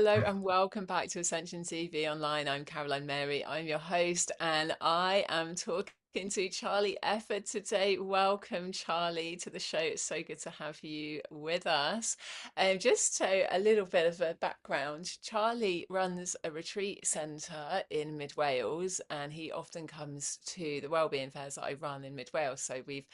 Hello and welcome back to Ascension TV Online. I'm Caroline Mary. I'm your host, and I am talking to Charlie Efford today. Welcome, Charlie, to the show. It's so good to have you with us. Just so a little bit of a background, Charlie runs a retreat centre in Mid Wales, and he often comes to the wellbeing fairs that I run in Mid Wales. So we've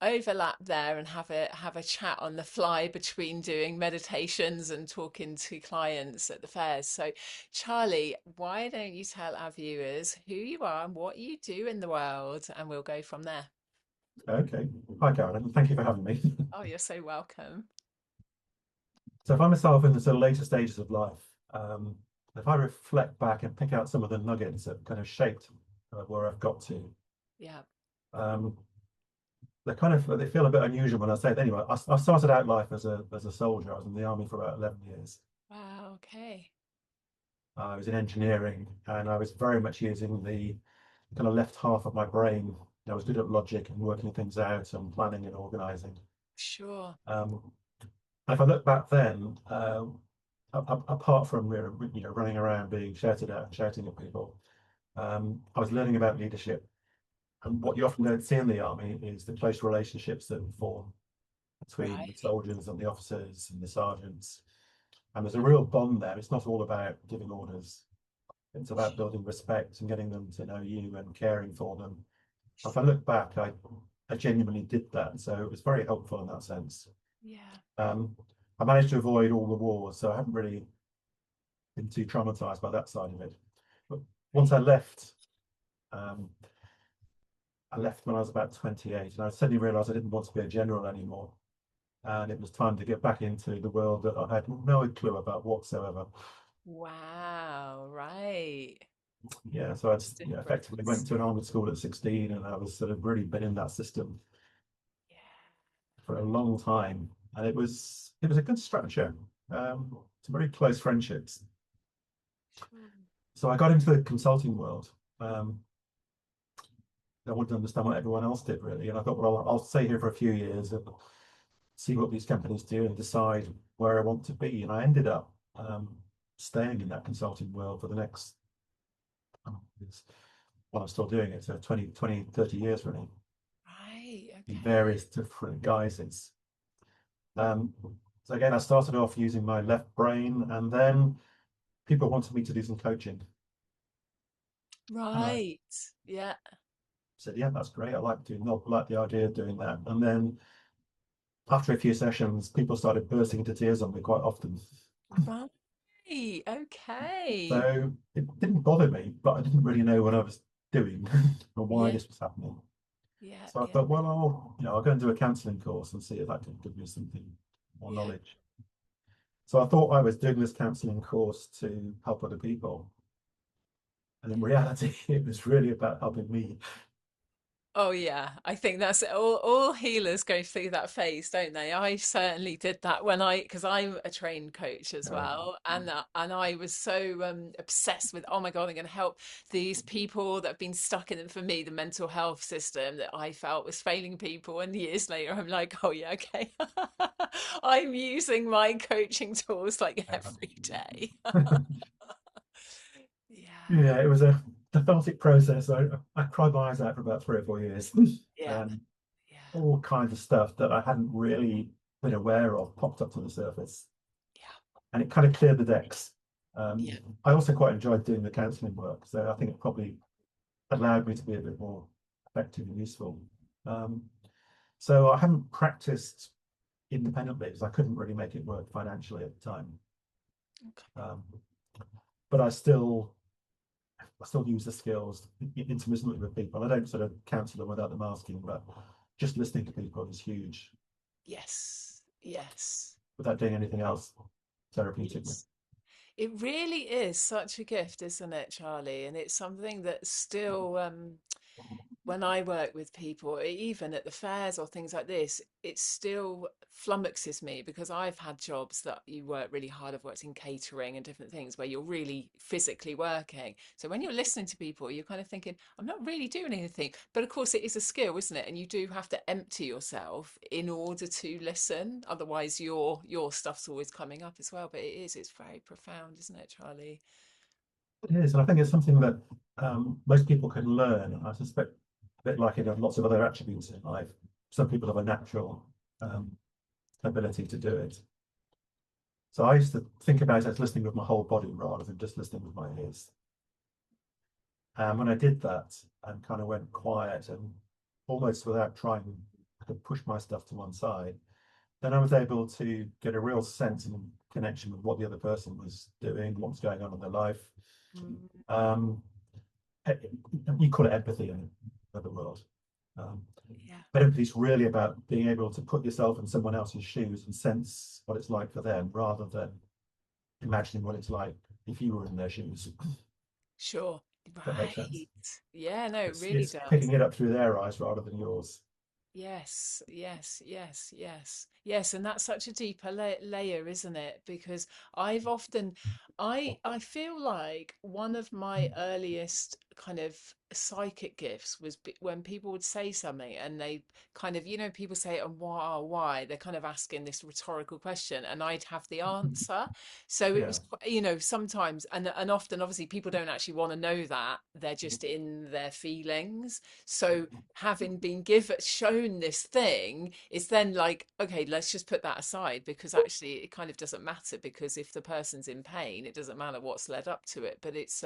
overlap there and have a chat on the fly between doing meditations and talking to clients at the fairs. So, Charlie, why don't you tell our viewers who you are and what you do in the world, and we'll go from there. Okay. Hi, Karen. Thank you for having me. Oh, you're so welcome. So, I find myself in the sort of later stages of life. Um, if I reflect back and pick out some of the nuggets that kind of shaped where I've got to, Yeah. um, they feel a bit unusual when I say it. Anyway, I started out life as a soldier. I was in the army for about 11 years. Wow. Okay. I was in engineering, and I was very much using the kind of left half of my brain. I was good at logic and working things out and planning and organizing. Sure. Um, if I look back then, apart from running around being shouted at and shouting at people, I was learning about leadership. And what you often don't see in the army is the close relationships that form between the Right. soldiers and the officers and the sergeants. And there's a real bond there. It's not all about giving orders. It's about building respect and getting them to know you and caring for them. If I look back, I genuinely did that. So it was very helpful in that sense. Yeah. Um, I managed to avoid all the wars, so I haven't really been too traumatized by that side of it. But once Right. um, I left when I was about 28, and I suddenly realized I didn't want to be a general anymore. And it was time to get back into the world that I had no clue about whatsoever. Wow. Right. Yeah, so I It's effectively different. went to an army school at 16, and I was sort of really been in that system Yeah. for a long time. And it was a good structure. Some very close friendships. Sure. So I got into the consulting world. Um, I wanted to understand what everyone else did really. And I thought, well, I'll stay here for a few years and see what these companies do and decide where I want to be. And I ended up staying in that consulting world for the next, it's, well, I'm still doing it, so 30 years really, Right. in Okay. various different guises. Um, so again, I started off using my left brain, and then people wanted me to do some coaching. And I Right. Yeah. said, yeah, that's great. Like the idea of doing that. And then after a few sessions, people started bursting into tears on me quite often. Right. Okay. So it didn't bother me, but I didn't really know what I was doing or why Yeah. this was happening. Yeah. So I Yeah. thought, well, I'll go and do a counselling course and see if that can give me something more Yeah. knowledge. So I thought I was doing this counselling course to help other people, and in reality, it was really about helping me. Oh yeah, I think that's all healers go through that phase, don't they? I certainly did that when because I'm a trained coach as Uh, well, and I was so obsessed with, oh my God, I'm going to help these people that have been stuck in, for me, the mental health system that I felt was failing people. And years later, I'm like, oh yeah, okay, I'm using my coaching tools like every day. Yeah, yeah, it was a cathartic process. I cried my eyes out for about 3 or 4 years. yeah, um, yeah, all kinds of stuff that I hadn't really been aware of popped up to the surface, and it kind of cleared the decks. yeah, I also quite enjoyed doing the counselling work, so I think it probably allowed me to be a bit more effective and useful. Um, so I hadn't practiced independently because I couldn't really make it work financially at the time. yeah. Um, but I still use the skills intermittently with people. I don't sort of counsel them without them asking, but just listening to people is huge Yes, yes, without doing anything else therapeutically. yes. It really is such a gift, isn't it, Charlie? And it's something that still, when I work with people, even at the fairs or things like this, it still flummoxes me because I've had jobs that you work really hard. I've worked in catering and different things where you're really physically working. So when you're listening to people, you're kind of thinking, I'm not really doing anything. But of course, it is a skill, isn't it? And you do have to empty yourself in order to listen. Otherwise, your stuff's always coming up as well. But it's very profound, isn't it, Charlie? It is, and I think it's something that most people can learn. And I suspect, a bit like in lots of other attributes in life, some people have a natural um, ability to do it. So I used to think about it as listening with my whole body rather than just listening with my ears. And when I did that and kind of went quiet and almost without trying to push my stuff to one side, then I was able to get a real sense and connection with what the other person was doing, what was going on in their life. Mm, Um, you call it empathy in the world. Um, yeah. but empathy is really about being able to put yourself in someone else's shoes and sense what it's like for them rather than imagining what it's like if you were in their shoes. Sure. If that makes sense. Right. Yeah, no, it really It's does. picking it up through their eyes rather than yours. Yes, yes, yes, yes, yes, and that's such a deeper layer, isn't it? Because I've often, I feel like one of my earliest kind of psychic gifts was when people would say something and they kind of, people say, "And why?" They're kind of asking this rhetorical question, and I'd have the answer. So it Yeah. was, sometimes and often, obviously, people don't actually want to know that; they're just in their feelings. So having been given shown this thing is then like, okay, let's just put that aside because actually it kind of doesn't matter, because if the person's in pain, it doesn't matter what's led up to it. But it's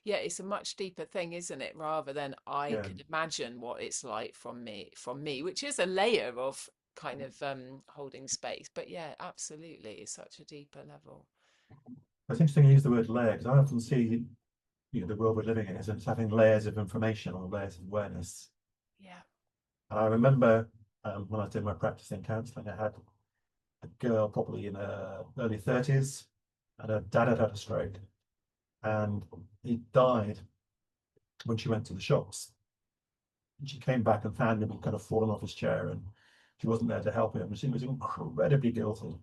yeah, it's a much deeper thing, isn't it, rather than I Yeah. could imagine what it's like from me, which is a layer of kind of holding space. But yeah, absolutely, it's such a deeper level. It's interesting you use the word layer because I often see the world we're living in is it's having layers of information or layers of awareness. Yeah. And I remember when I was doing my practice in counselling, I had a girl probably in her early 30s, and her dad had had a stroke, and he died when she went to the shops. And she came back and found him and kind of fallen off his chair, and she wasn't there to help him. And she was incredibly guilty.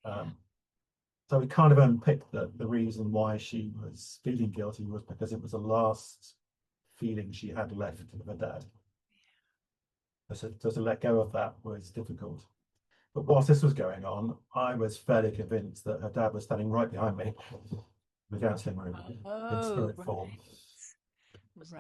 Yeah. Um, so we kind of unpicked that the reason why she was feeling guilty was because it was the last feeling she had left of her dad. So to let go of that was difficult. But whilst this was going on, I was fairly convinced that her dad was standing right behind me in the counselling room in Oh, spirit right. form.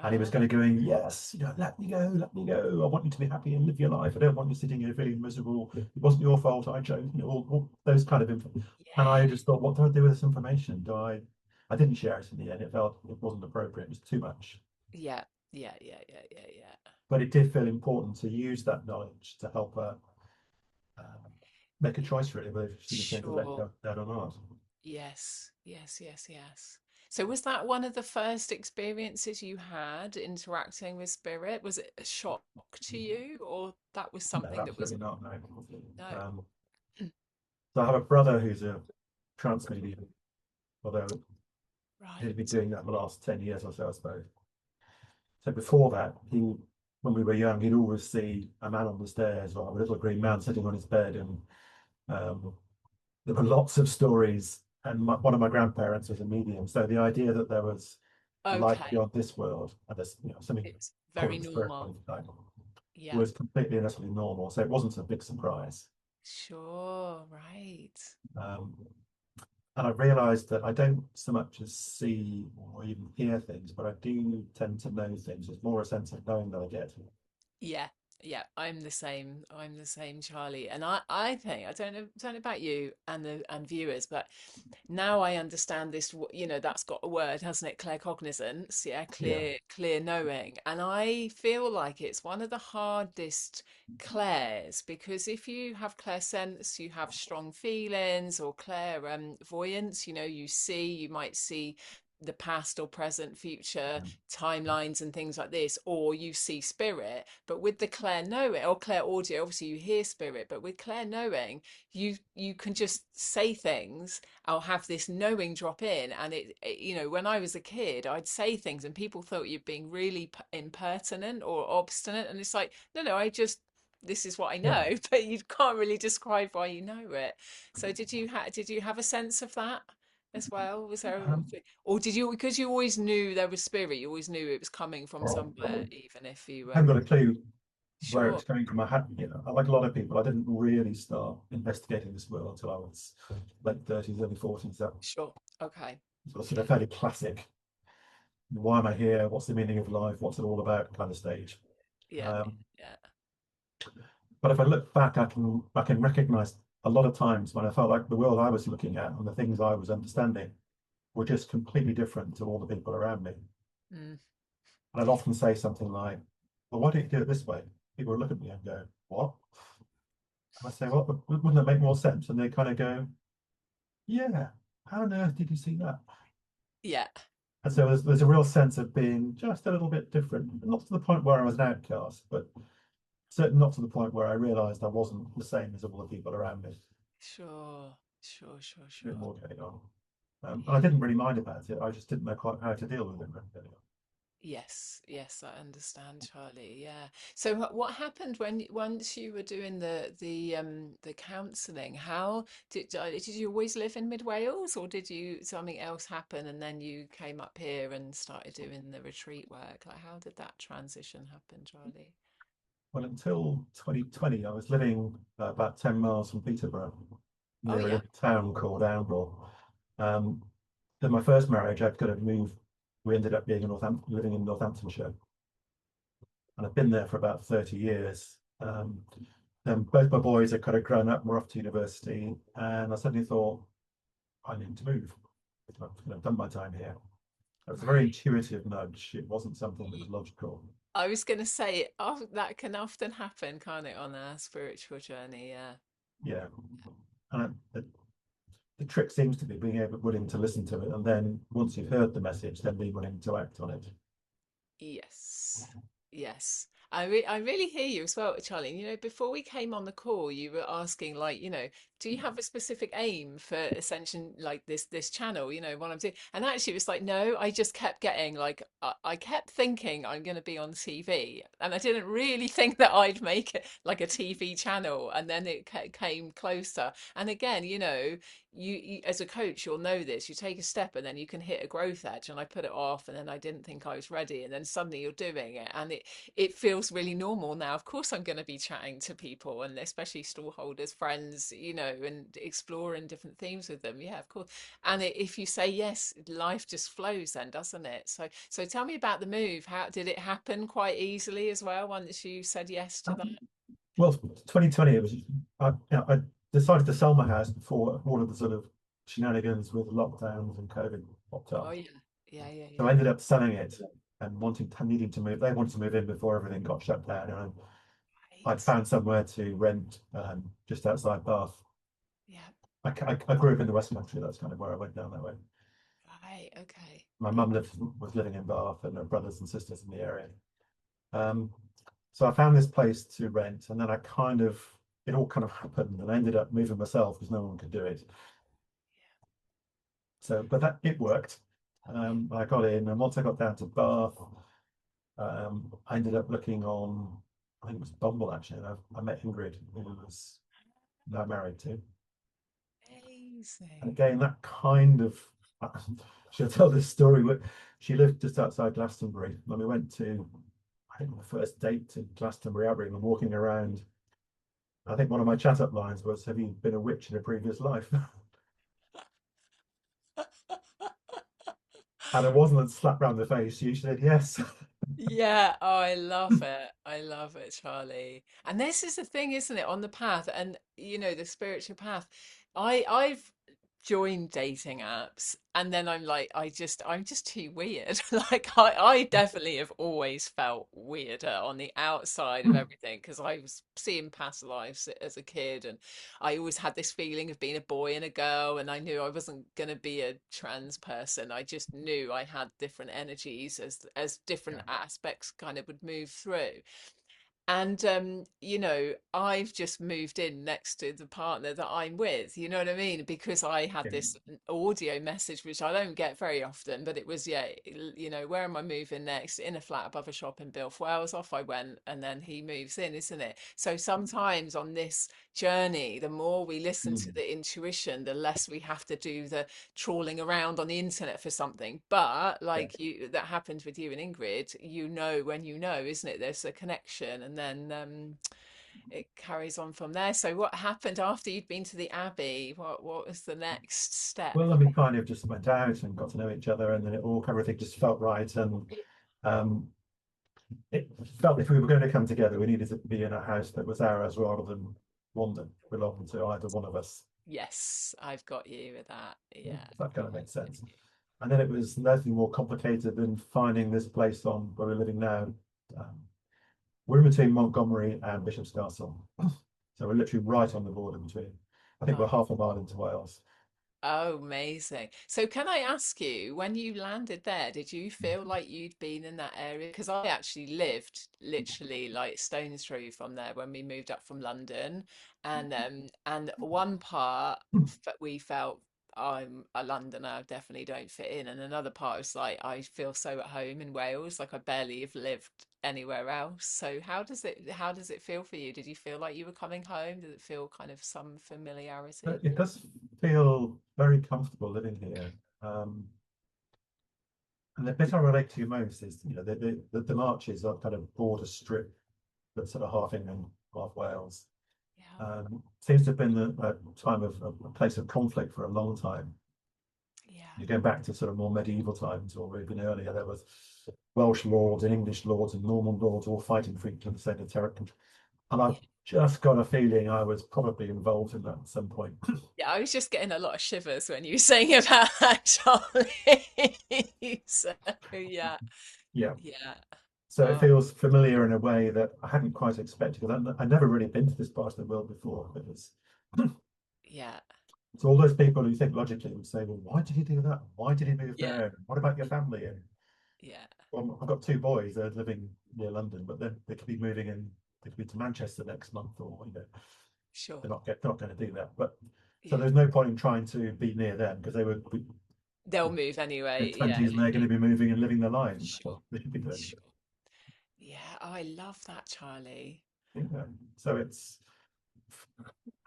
And he was Right. going to go, yes, let me go, let me go. I want you to be happy and live your life. I don't want you sitting here feeling miserable. It wasn't your fault. I chose, all those kind of info. And Yeah. I just thought, what do I do with this information? I didn't share it in the end. It felt it wasn't appropriate. It was too much. Yeah. Yeah. Yeah. Yeah. Yeah. Yeah. But it did feel important to use that knowledge to help her make a Yeah. choice, really, whether she was going to let Sure. go of that or not. Yes, yes, yes, yes. So was that one of the first experiences you had interacting with spirit? Was it a shock to you, or that was No, something that was absolutely not. No. no? Um, so I have a brother who's a trance medium, although he's been Right. doing that the last 10 years or so, I suppose. So before that, when we were young, he'd always see a man on the stairs or a little green man sitting on his bed. And um, there were lots of stories. And one of my grandparents was a medium. So the idea that there was life Okay. beyond this world and there's something It's called very the spirit normal. world, like, Yeah. was completely and utterly normal. So it wasn't a big surprise. Sure. Right. Um, and I realized that I don't so much as see or even hear things, but I do tend to know things. It's more a sense of knowing that I get. Yeah, yeah, I'm the same. I'm the same, Charlie. And I think I don't know about you and the and viewers, but now I understand this. That's got a word, hasn't it? Claircognizance. Yeah, Yeah, clear knowing. And I feel like it's one of the hardest clairs, because if you have clairsense, you have strong feelings, or clairvoyance. You might see the past or present, future timelines and things like this, or you see spirit. But with the clair knowing or clair audio, obviously you hear spirit, but with clair knowing, you can just say things. I'll have this knowing drop in, and when I was a kid, I'd say things and people thought you're being really impertinent or obstinate, and it's like, no, I just, this is what I Yeah. know, but you can't really describe why you know it. So did you have a sense of that as well? Was there, Um, or did you, because you always knew there was spirit, you always knew it was coming from somewhere, even if you I were haven't got a clue where it sure, was coming from. I had, like a lot of people, I didn't really start investigating this world until I was late 30s, early 40s. That sure, okay, was sort of fairly classic. Why am I here? What's the meaning of life? What's it all about? Kind of stage. yeah, Um, yeah, but if I look back, I can recognize a lot of times when I felt like the world I was looking at and the things I was understanding were just completely different to all the people around me. mm, And I'd often say something like, "Well, why don't you do it this way?" People would look at me and go, "What?" And I say, "Well, wouldn't that make more sense?" And they kind of go, "Yeah, how on earth did you see that?" yeah, And so there's a real sense of being just a little bit different, not to the point where I was an outcast, but certainly not to the point where I realized I wasn't the same as all the people around me. sure, sure, sure, A bit sure. more going on. And I Yeah. didn't really mind about it. I just didn't know quite how to deal with it. Really. Yes, yes, I understand, Charlie. Yeah. So what happened when once you were doing the counselling? How did you always live in Mid Wales, or did you something else happen and then you came up here and started doing the retreat work? Like, how did that transition happen, Charlie? Well, until 2020, I was living about 10 miles from Peterborough, Oh near a yeah. little town called Oundle. Um, in my first marriage, I'd kind of moved. We ended up being in living in Northamptonshire, and I've been there for about 30 years. Then both my boys had kind of grown up, were off to university, and I suddenly thought, I need to move. I've done my time here. It was a very Right. intuitive nudge. It wasn't something that was logical. I was going to say, oh, that can often happen, can't it, on a spiritual journey? Yeah. Yeah, and the trick seems to be being willing to listen to it, and then once you've heard the message, then be willing to act on it. Yes. Yes. I really hear you as well, Charlie. Before we came on the call, you were asking, like, do you have a specific aim for Ascension, like this channel, what I'm doing? And actually, it was like, no, I just kept getting like, I kept thinking I'm going to be on TV, and I didn't really think that I'd make it like a TV channel, and then it came closer. And again, you as a coach, you'll know this. You take a step and then you can hit a growth edge, and I put it off, and then I didn't think I was ready, and then suddenly you're doing it, and it feels really normal now. Of course I'm going to be chatting to people, and especially stallholders, friends, and exploring different themes with them. Yeah, of course. And if you say yes, life just flows then, doesn't it? So tell me about the move. How did it happen? Quite easily as well once you said yes to that? Well, 2020, it was. I decided to sell my house before all of the sort of shenanigans with lockdowns and COVID popped Oh up. yeah. Yeah, yeah, So I yeah. ended up selling it and needing to move. They wanted to move in before everything got shut down, and I'd Right. found somewhere to rent just outside Bath. Yeah. I grew up in the West Country. That's kind of where I went down that way. Right. Okay. My mum was living in Bath, and her brothers and sisters in the area. Um, so I found this place to rent, and then it all kind of happened, and I ended up moving myself because no one could do it. So, but it worked. Yeah. I got in, and once I got down to Bath, I ended up looking on, I think it was Bumble actually. And I met Ingrid, who was now married to. And Amazing. again, that kind of, she'll tell this story. She lived just outside Glastonbury. When we went to, I think, the first date to Glastonbury Abbey and walking around, I think one of my chat up lines was, "Have you been a witch in a previous life?" And it wasn't a slap round the face. She said yes. Yeah, oh, I love it. I love it, Charlie. And this is the thing, isn't it, on the path and the spiritual path. I've joined dating apps, and then I'm like, I'm just too weird. Like I definitely have always felt weirder on the outside of everything because I was seeing past lives as a kid, and I always had this feeling of being a boy and a girl, and I knew I wasn't going to be a trans person. I just knew I had different energies as different Yeah. aspects kind of would move through. And I've just moved in next to the partner that I'm with, you know what I mean? Because I had Yeah. this audio message, which I don't get very often, but it was, yeah, where am I moving next? In a flat above a shop in Bilf Wells. Off I went, and then he moves in, isn't it? So sometimes on this journey, the more we listen to Mm. the intuition, the less we have to do the trawling around on the internet for something. But Yeah. like you, that happened with you and Ingrid, when you know, isn't it? There's a connection, and then it carries on from there. So what happened after you'd been to the Abbey? What was the next step? Well, then we kind of just went out and got to know each other, and then everything just felt right. And um, it felt if we were going to come together, we needed to be in a house that was ours rather than one that belonged to either one of us. Yes, I've got you with that. Yeah. If that kind of I'm makes with sense. you. And then it was nothing more complicated than finding this place on where we're living now. Um, we're in between Montgomery and Bishop's Castle. So we're literally right on the border between. I think we're Oh, half a mile into Wales. oh, amazing. So can I ask you, when you landed there, did you feel like you'd been in that area? Because I actually lived literally like stone's throw from there when we moved up from London. And one part we felt I'm a Londoner, I definitely don't fit in. And another part was like I feel so at home in Wales, like I barely have lived anywhere else. So how does it feel for you? Did you feel like you were coming home? Did it feel kind of some familiarity? But it does feel very comfortable living here. Um, and the bit I relate to most is, the marches are kind of border strip that's sort of half England, half Wales. Yeah. Seems to have been a time of a place of conflict for a long time. Yeah. You go back to sort of more medieval times or even earlier, there was Welsh lords and English lords and Norman lords all fighting for each other's territory. And I've Yeah. just got a feeling I was probably involved in that at some point. Yeah, I was just getting a lot of shivers when you were saying about that, Charlie. So yeah, Yeah. yeah. So it Oh, feels familiar in a way that I hadn't quite expected because I'd never really been to this part of the world before. yeah, It's all those people who think logically would say, well, why did he do that? Why did he move yeah, there? What about your family? And yeah. well, I've got two boys. They're living near London, but then they could be moving in. They could be to Manchester next month, or Sure. they're not going to do that. But so Yeah. there's no point in trying to be near them because they were They'll move their anyway. Yeah. 20s and they're going to be moving and living their lives. That's what Sure. they should be doing. Sure. Yeah, I love that, Charlie. Yeah. So it's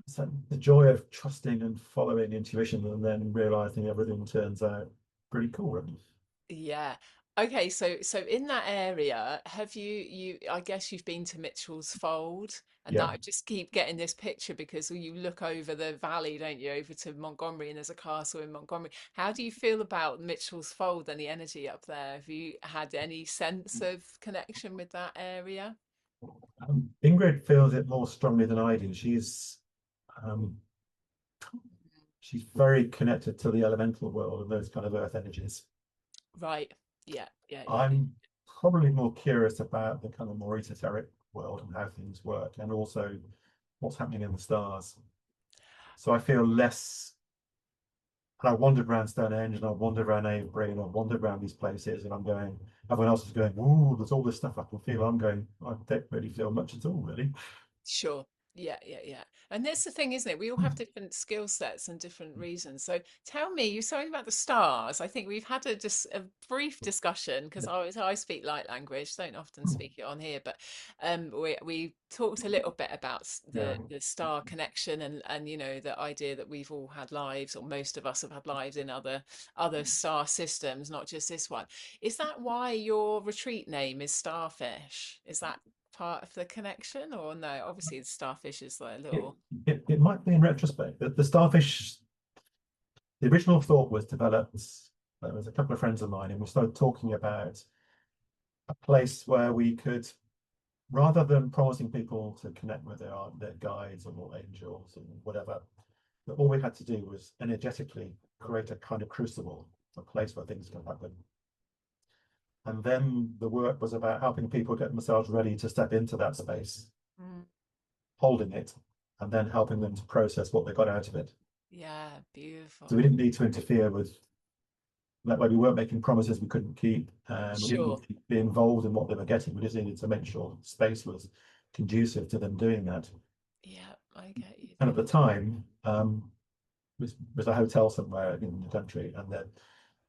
so the joy of trusting and following intuition and then realizing everything turns out pretty cool. Really. Yeah. Okay, so in that area, have you I guess you've been to Mitchell's Fold, and that Yeah. I just keep getting this picture because you look over the valley, don't you, over to Montgomery, and there's a castle in Montgomery. How do you feel about Mitchell's Fold and the energy up there? Have you had any sense of connection with that area? Ingrid feels it more strongly than I do. Um, she's very connected to the elemental world and those kind of earth energies. Right. Yeah, yeah, yeah. I'm probably more curious about the kind of more esoteric world and how things work, and also what's happening in the stars. So I feel less. And I wandered around Stonehenge, and I wandered around Avebury, and I wandered around these places, and I'm going. Everyone else is going. Ooh, there's all this stuff I can feel. I'm going. I don't really feel much at all, really. Sure. Yeah, yeah, yeah. And that's the thing, isn't it? We all have different skill sets and different reasons. So tell me, you're saying about the stars. I think we've had just a brief discussion because I speak light language, don't often speak it on here, but we talked a little bit about Yeah. the star connection and the idea that we've all had lives, or most of us have had lives in other star systems, not just this one. Is that why your retreat name is Starfish? Is that part of the connection, or no? Obviously the starfish is like a It, little. it might be in retrospect that the starfish, the original thought was developed. There was a couple of friends of mine, and we started talking about a place where we could, rather than promising people to connect with their guides or angels or whatever, that all we had to do was energetically create a kind of crucible, a place where things can happen. And then the work was about helping people get themselves ready to step into that space, Mm. holding it, and then helping them to process what they got out of it. Yeah, So we beautiful. didn't need to interfere with that way. We weren't making promises we couldn't keep, and we didn't need Sure. to be involved in what they were getting. We just needed to make sure space was conducive to them doing that. Yeah, I get you And at there. the time, was a hotel somewhere in the country, and then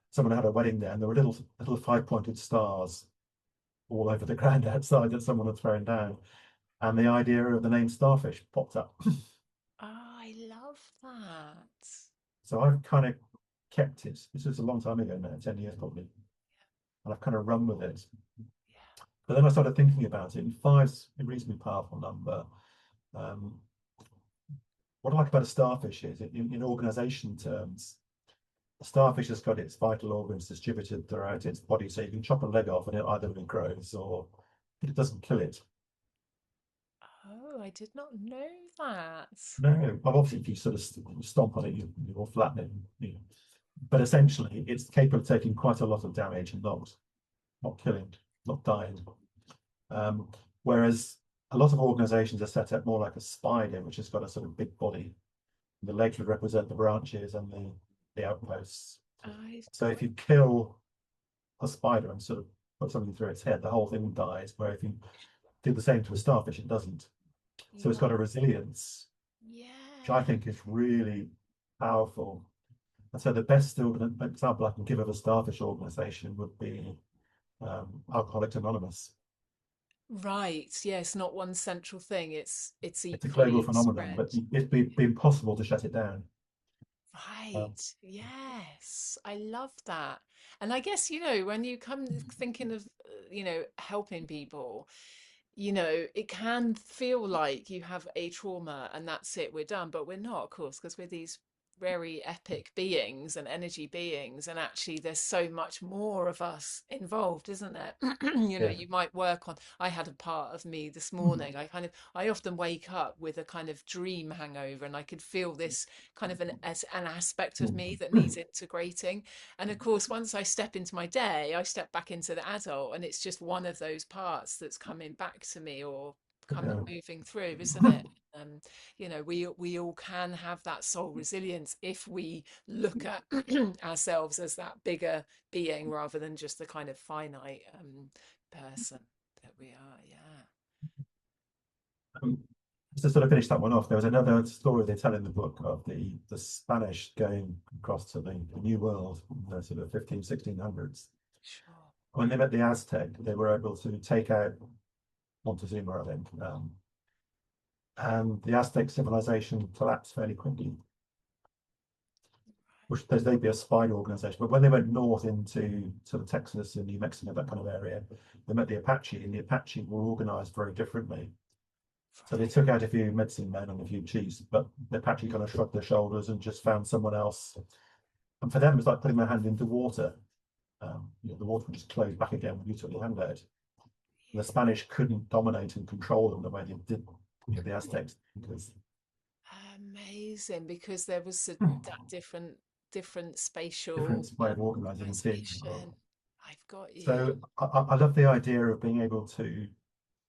someone had a wedding there, and there were little five-pointed stars all over the ground outside that someone had thrown down. And the idea of the name Starfish popped up. Oh, I love that. So I've kind of kept it. This was a long time ago now, 10 years probably. And I've kind of run with it. Yeah. But then I started thinking about it, and five's a reasonably powerful number. Um, what I like about a starfish is, in organization terms, a starfish has got its vital organs distributed throughout its body, so you can chop a leg off and it either regrows or it doesn't kill it. Oh, I did not know that. No, well, obviously, if you sort of stomp on it, you'll flatten it. But essentially, it's capable of taking quite a lot of damage and not killing, not dying. Um, Whereas a lot of organizations are set up more like a spider, which has got a sort of big body. The legs would represent the branches and the outposts. I've So if got you kill a spider and sort of put something through its head, the whole thing dies. Where if you do the same to a starfish, it doesn't. So it's yeah, got a resilience, which I yeah. think is really powerful. And so the best example I can give of a starfish organization would be Alcoholics Anonymous. Right. Yes, not one central thing. It's It's a global equally phenomenon, spread. but it'd be impossible to shut it down. Um, Right. Yes. I love that. And I guess, when you come thinking of, helping people, it can feel like you have a trauma and that's it, we're done. But we're not, of course, because we're these very epic beings and energy beings. And actually, there's so much more of us involved, isn't there? yeah. You might work on. I had a part of me this morning. I often wake up with a kind of dream hangover, and I could feel this kind of an aspect of me that needs integrating. And of course, once I step into my day, I step back into the adult, and it's just one of those parts that's coming back to me or coming Yeah. moving through, isn't it? Um, we all can have that soul resilience if we look at ourselves as that bigger being rather than just the kind of finite person that we are. Yeah. Um, just to sort of finish that one off, there was another story they tell in the book of the Spanish going across to the New World in the sort of 1600s. Sure. When they met the Aztec, they were able to take out Montezuma, I think, and the Aztec civilization collapsed fairly quickly, which they'd be a spider organization. But when they went north into sort of Texas and New Mexico, that kind of area, they met the Apache, and the Apache were organized very differently. So they Right. took out a few medicine men and a few chiefs, but the Apache kind of shrugged their shoulders and just found someone else. And for them, it was like putting their hand into water. The water would just close back again when you took your hand out. And the Spanish couldn't dominate and control them the way they did the Aztecs because Amazing, because there was that different spatial different way of organizing and seeing the world. organization. I've got you. So I love the idea of being able to,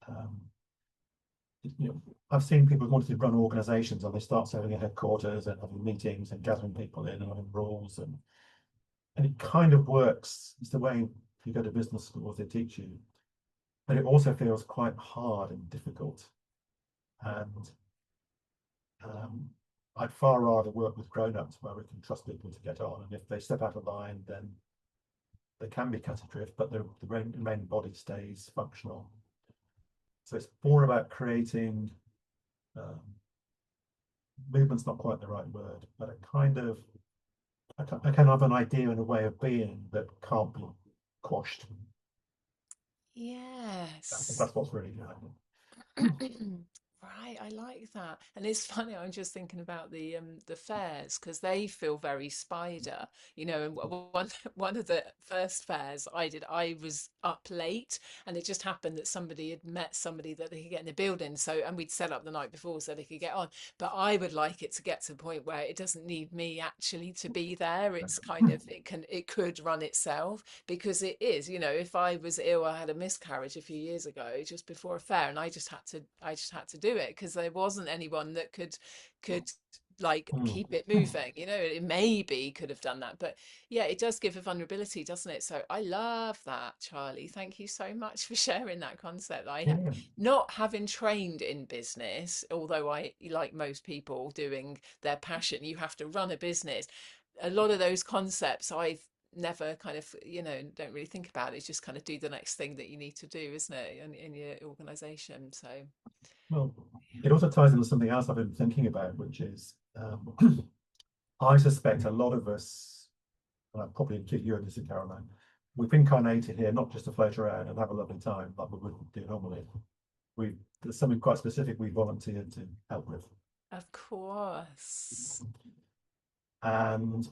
um, I've seen people wanting to run organizations and they start setting a headquarters and having meetings and gathering people in and having rules and it kind of works. It's the way you go to business schools, they teach you, but it also feels quite hard and difficult. And um, I'd far rather work with grown-ups where we can trust people to get on. And if they step out of line, then they can be cut adrift, but the main body stays functional. So it's more about creating um, movement's not quite the right word, but a kind of a kind of an idea and a way of being that can't be quashed. I think Yes. that's what's really behind it. Right, I like that. And it's funny, I'm just thinking about the fairs because they feel very spider, and one of the first fairs I did, I was up late and it just happened that somebody had met somebody that they could get in the building. So, and we'd set up the night before so they could get on. But I would like it to get to the point where it doesn't need me actually to be there. It's kind of it could run itself because it is, if I was ill, I had a miscarriage a few years ago just before a fair, and I just had to do it because there wasn't anyone that could like Mm. keep it moving. It maybe could have done that, but yeah, it does give a vulnerability, doesn't it? So I love that, Charlie. Thank you so much for sharing that concept. I have Yeah. not having trained in business, although I, like most people doing their passion, you have to run a business. A lot of those concepts I've never kind of, don't really think about it. It's just kind of do the next thing that you need to do, isn't it, in your organization? So Well, it yeah. also ties into something else I've been thinking about, which is I suspect a lot of us, and I'll probably include you in this, Caroline, we've incarnated here not just to float around and have a lovely time like we would do normally. There's something quite specific we volunteered to help with. Of course. And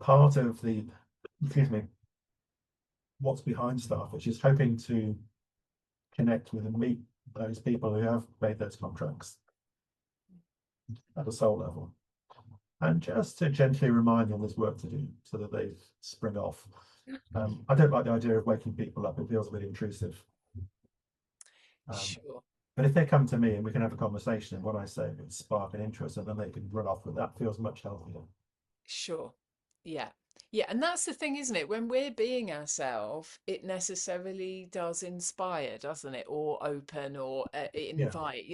part of the, excuse me, what's behind Starfish is hoping to connect with and meet those people who have made those contracts at a soul level. And just to gently remind them there's work to do so that they spring off. I don't like the idea of waking people up. It feels a bit intrusive. Um, Sure. but if they come to me and we can have a conversation, and what I say would spark an interest, and then they can run off with that, feels much healthier. Sure. Yeah. Yeah. And that's the thing, isn't it? When we're being ourselves, it necessarily does inspire, doesn't it? Or open or Yeah. invite.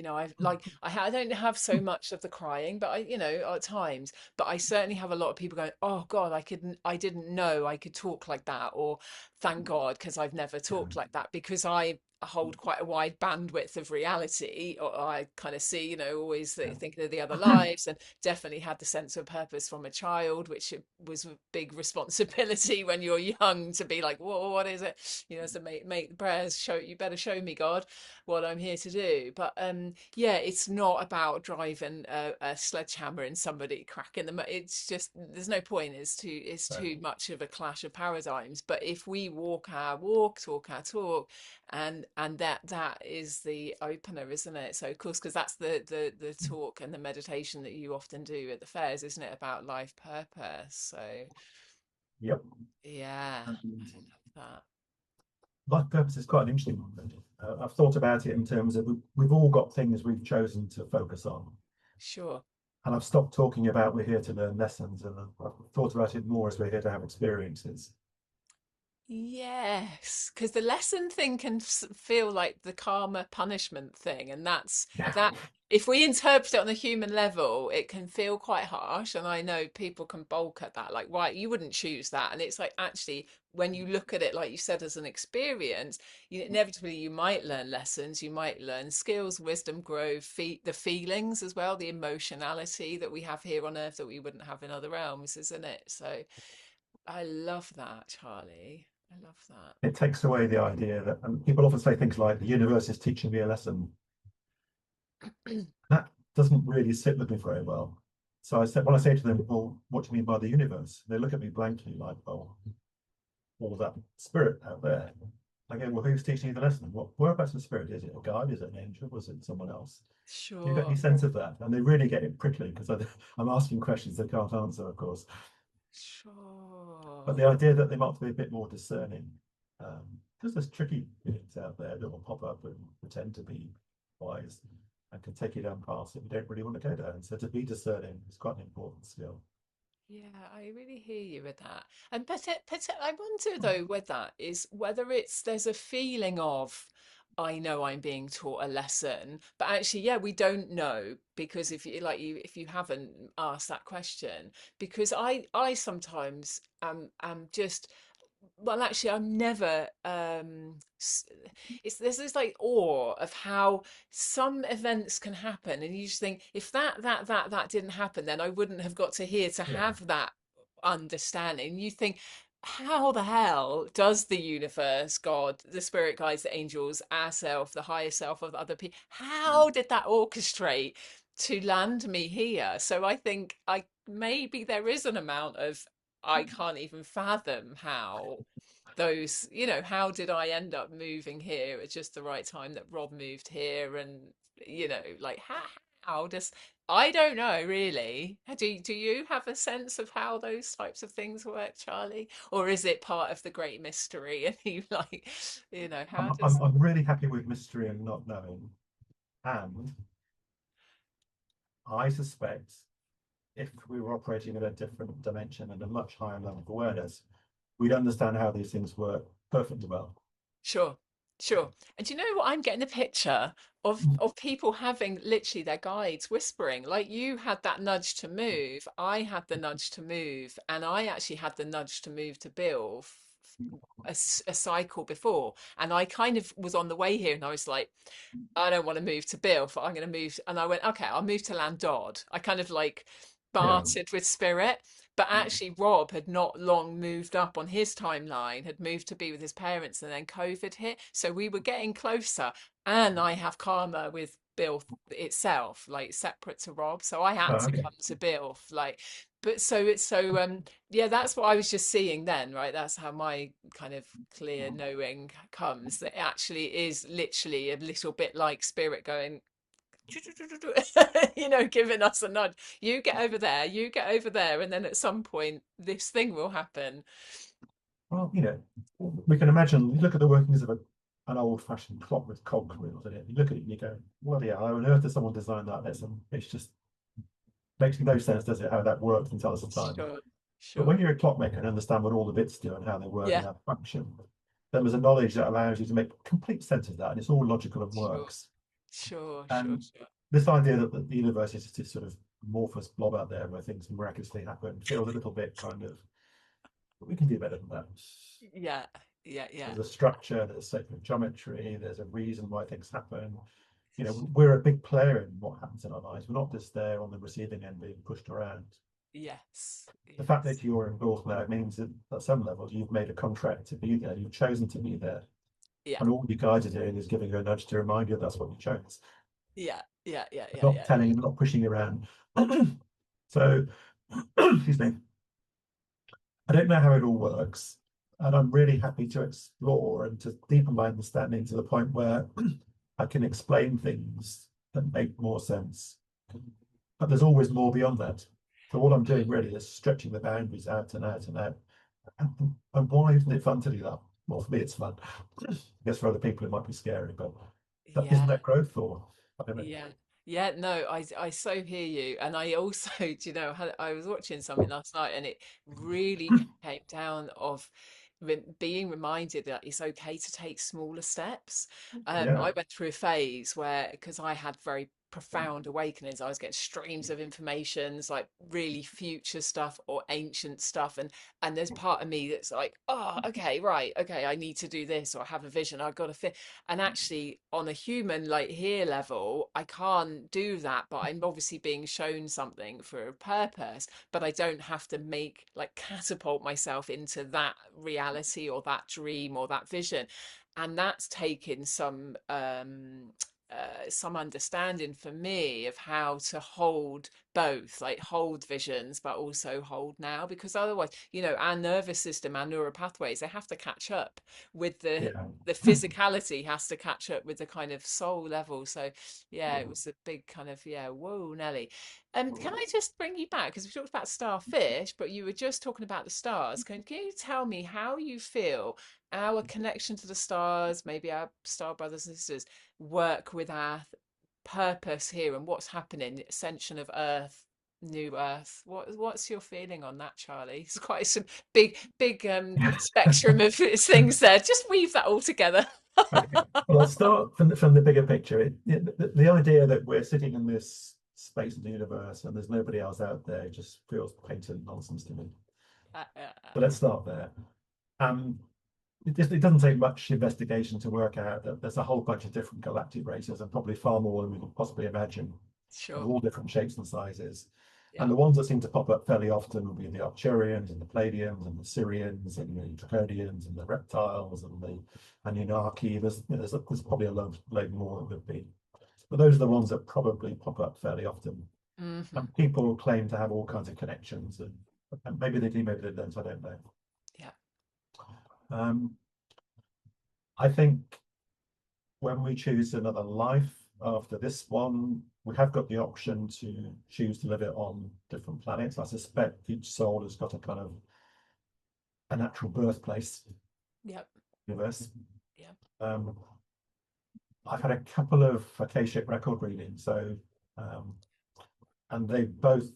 I don't have so much of the crying, but at times, but I certainly have a lot of people going, oh God, I didn't know I could talk like that. Or thank God, because I've never Yeah. talked like that because I hold quite a wide bandwidth of reality. Or I kind of see, always thinking of the other Yeah. lives, and definitely had the sense of purpose from a child, which was a big responsibility when you're young to be like, whoa, what is it? So make the prayers, you better show me, God, what I'm here to do. But yeah, it's not about driving a sledgehammer in somebody, cracking them. It's just there's no point. It's too much of a clash of paradigms. But if we walk our walk, talk our talk, and that is the opener, isn't it? So of course, because that's the talk and the meditation that you often do at the fairs, isn't it, about life purpose? So Yep. yeah, And I love that. life purpose is quite an interesting one. Really. I've thought about it in terms of we've all got things we've chosen to focus on. Sure. And I've stopped talking about we're here to learn lessons, and I've thought about it more as we're here to have experiences. Yes, because the lesson thing can feel like the karma punishment thing, and that's Yeah. that. If we interpret it on a human level, it can feel quite harsh, and I know people can balk at that. Like, why you wouldn't choose that? And it's like actually, when you look at it, like you said, as an experience, inevitably you might learn lessons, you might learn skills, wisdom, growth, the feelings as well, the emotionality that we have here on Earth that we wouldn't have in other realms, isn't it? So. I love that, Charlie. I love that. It takes away the idea that, and people often say things like the universe is teaching me a lesson. That doesn't really sit with me very well. So I said, when I say to them, well, what do you mean by the universe? They look at me blankly like, oh, all that spirit out there. I go, well, who's teaching you the lesson? Whereabouts the spirit? Is it a guide? Is it an angel? Was it someone else? Do you get any Sure, sense of that? And they really get it prickly because I'm asking questions they can't answer, of course. But sure. the idea that they might be a bit more discerning, because there's tricky beings out there that will pop up and pretend to be wise and can take you down paths that you don't really want to go down. So to be discerning is quite an important skill. Yeah, I really hear you with that. And but I wonder though with that is whether there's a feeling of I know I'm being taught a lesson, but actually, yeah, we don't know because if you haven't asked that question, because I sometimes am just well, actually, I'm never. It's there's this like awe of how some events can happen, and you just think if that didn't happen, then I wouldn't have got to here to Yeah. have that understanding. You think how the hell does the universe, God, the spirit guides, the angels, ourself, the higher self of other people, how did that orchestrate to land me here? So I think I maybe there is an amount of I can't even fathom how those, how did I end up moving here at just the right time that Rob moved here? And, like how does I don't know really. Do you have a sense of how those types of things work, Charlie? Or is it part of the great mystery? And you like, how does I'm really happy with mystery and not knowing. And I suspect if we were operating at a different dimension and a much higher level of awareness, we'd understand how these things work perfectly well. Sure, sure. And do you know what? I'm getting a picture of people having literally their guides whispering, like you had that nudge to move. I had the nudge to move, and I actually had the nudge to move to Bill a cycle before. And I kind of was on the way here, and I was like, I don't want to move to Bill, but I'm going to move. And I went, okay, I'll move to Landod. I kind of like Yeah. bartered with spirit. But actually, Rob had not long moved up on his timeline, had moved to be with his parents, and then COVID hit. So we were getting closer. And I have karma with Bill itself, like separate to Rob. So I had to Okay. come to Bill, like, but so it's so yeah, that's what I was just seeing then, right? That's how my kind of clear knowing comes, that it actually is literally a little bit like spirit going, giving us a nudge. You get over there, you get over there, and then at some point this thing will happen. Well, we can imagine, you look at the workings of an old-fashioned clock with cog wheels in it. You look at it and you go, bloody hell, how on earth did someone design that? It's just makes no sense, does it, how that works and tells the time. Sure, But sure. when you're a clockmaker and understand what all the bits do and how they work and Yeah, how they function, then there's a knowledge that allows you to make complete sense of that, and it's all logical and sure, works. sure, sure, And sure. this idea that the universe is just this sort of amorphous blob out there where things miraculously happen feels a little bit kind of, we can do better than that. Yeah, yeah, yeah, There's a structure, there's sacred geometry, there's a reason why things happen. We're a big player in what happens in our lives. We're not just there on the receiving end being pushed around. yes, The fact yes, that you're involved now means that at some level you've made a contract to be there, you've chosen to be there. yeah, And all you guys are doing is giving you a nudge to remind you that's what you chose. yeah, yeah, yeah, They're yeah, not yeah, telling you, not pushing you around. So, excuse me, I don't know how it all works. And I'm really happy to explore and to deepen my understanding to the point where I can explain things that make more sense. But there's always more beyond that. So all I'm doing really is stretching the boundaries out and out and out. And why isn't it fun to do that? Well, for me, it's fun. I guess for other people, it might be scary, but isn't yeah. that growth for? I don't know. Yeah. Yeah, no, I so hear you. And I also, do I was watching something last night and it really came down of being reminded that it's okay to take smaller steps. Yeah, I went through a phase where, because I had very profound awakenings, I was getting streams of informations, like really future stuff or ancient stuff. And there's part of me that's like, oh, okay, right, okay, I need to do this, or I have a vision, I've got to fit. And actually, on a human, like here level, I can't do that, but I'm obviously being shown something for a purpose, but I don't have to make like catapult myself into that reality or that dream or that vision. And that's taken some understanding for me of how to hold both, like hold visions but also hold now, because otherwise, our nervous system, our neural pathways, they have to catch up with yeah. the physicality has to catch up with the kind of soul level. So yeah, it was a big kind of, yeah, whoa, Nelly. Can I just bring you back, because we talked about starfish, but you were just talking about the stars. Can you tell me how you feel our connection to the stars, maybe our star brothers and sisters, work with our purpose here and what's happening, ascension of Earth, new Earth? What's your feeling on that, Charlie? It's quite some big spectrum of things there. Just weave that all together. Okay. Well, I'll start from the bigger picture. The idea that we're sitting in this space in the universe and there's nobody else out there just feels patent nonsense to me. But let's start there. Um, it doesn't take much investigation to work out that there's a whole bunch of different galactic races and probably far more than we could possibly imagine of Sure. all different shapes and sizes. Yeah. And the ones that seem to pop up fairly often will be the Arcturians and the Palladiums and the Syrians and the Draconians and the reptiles and the Anunnaki. There's probably a load more that would be. But those are the ones that probably pop up fairly often. Hmm. And people claim to have all kinds of connections, and maybe they do, maybe they don't, I don't know. Yeah. Um, I think when we choose another life after this one, we have got the option to choose to live it on different planets. I suspect each soul has got a kind of a natural birthplace Yep. universe. Yep. Um, I've had a couple of Akashic record readings, so um, and they both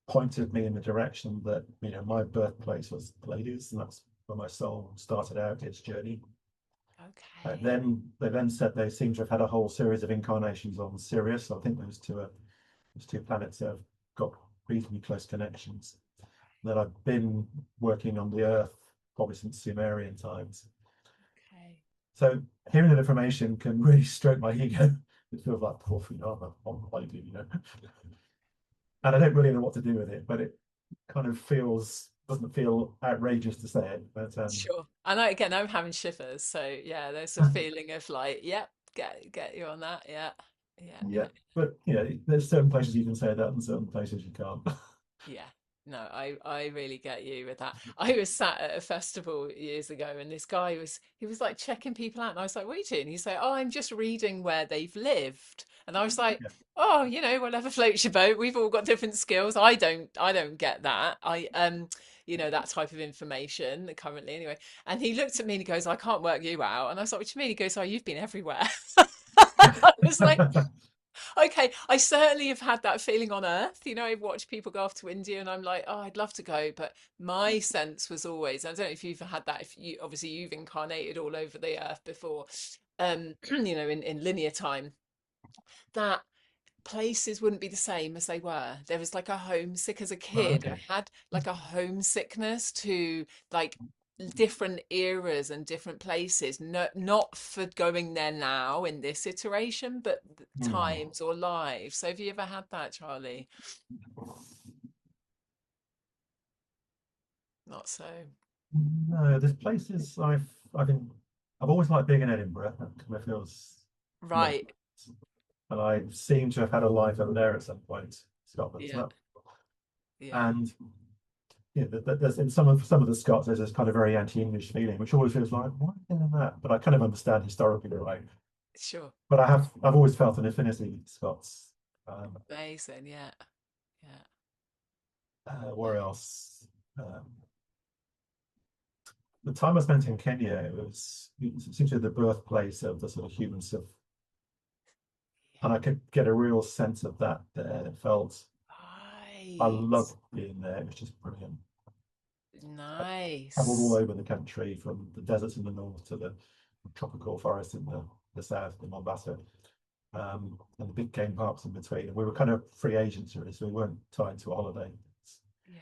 pointed me in the direction that my birthplace was Palladius, and that's where my soul started out its journey. Okay. Then they then said they seem to have had a whole series of incarnations on Sirius. So I think those two planets have got reasonably close connections. That I've been working on the Earth probably since Sumerian times. Okay. So hearing that information can really stroke my ego. It feels like, poor, what do you know? And I don't really know what to do with it, but it kind of doesn't feel outrageous to say it. But Sure. And again, I'm having shivers. So yeah, there's a feeling of like, yep, get you on that. Yeah. Yeah. yeah, Yeah. but there's certain places you can say that and certain places you can't. Yeah. No, I really get you with that. I was sat at a festival years ago and this guy he was like checking people out and I was like, what are you doing? He said, oh, I'm just reading where they've lived. And I was like, Yeah. oh, whatever floats your boat. We've all got different skills. I don't get that. That type of information currently anyway. And he looked at me and he goes, I can't work you out. And I was like, what do you mean? He goes, oh, you've been everywhere. I was like, okay, I certainly have had that feeling on Earth. I've watched people go off to India and I'm like, oh, I'd love to go. But my sense was always, I don't know if you've had that, if you obviously you've incarnated all over the Earth before, in linear time, that places wouldn't be the same as they were. There was like a homesick as a Oh, kid. okay. I had like a homesickness to like different eras and different places. No, not for going there now in this iteration, but Hmm. times or lives. So have you ever had that, Charlie? Not so. No, there's places I've always liked being in Edinburgh. That kind of feels local. Right. And I seem to have had a life over there at some point, Scotland. Yeah. Yeah. And there's in some of the Scots, there's this kind of very anti-English feeling, which always feels like, why are you doing that? But I kind of understand historically, right? Sure. But I've always felt an affinity with the Scots. Um, Amazing. Yeah. Yeah. where else? Um, the time I spent in Kenya, it seems to be the birthplace of the sort of human civ, and I could get a real sense of that there. It felt I Right. loved being there. It was just brilliant. Traveled all Nice. over the country, from the deserts in the north to the tropical forests in the south, in Mombasa, and the big game parks in between. And we were kind of free agents, really, so we weren't tied to a holiday. Yeah.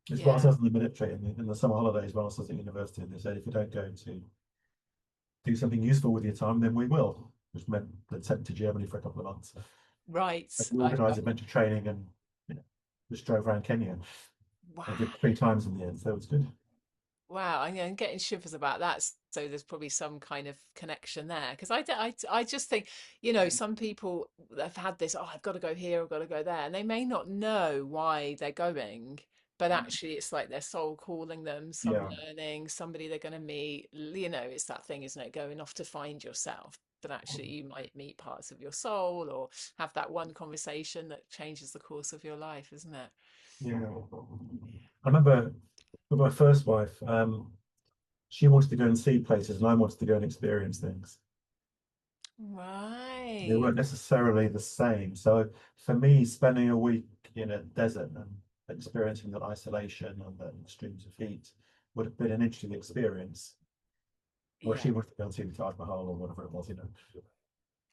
It's whilst I Yeah. was in the military in the summer holidays when I was at university, they said if you don't go to do something useful with your time, then we will, which meant they'd sent me to Germany for a couple of months. Right. And we I organised a bunch of training and just drove around Kenya. I Wow. did 3 times in the end, so it was good. Wow, I'm getting shivers about that. So there's probably some kind of connection there. Because I just think, some people have had this, oh, I've got to go here, I've got to go there. And they may not know why they're going, but actually it's like their soul calling them, some Yeah, learning, somebody they're going to meet. It's that thing, isn't it? Going off to find yourself. But actually you might meet parts of your soul or have that one conversation that changes the course of your life, isn't it? yeah. I remember with my first wife, she wanted to go and see places, and I wanted to go and experience things. They Right. weren't necessarily the same. So for me, spending a week in a desert and experiencing that isolation and the extremes of heat would have been an interesting experience. Where Yeah. she wanted to go and see the Taj Mahal or whatever it was. And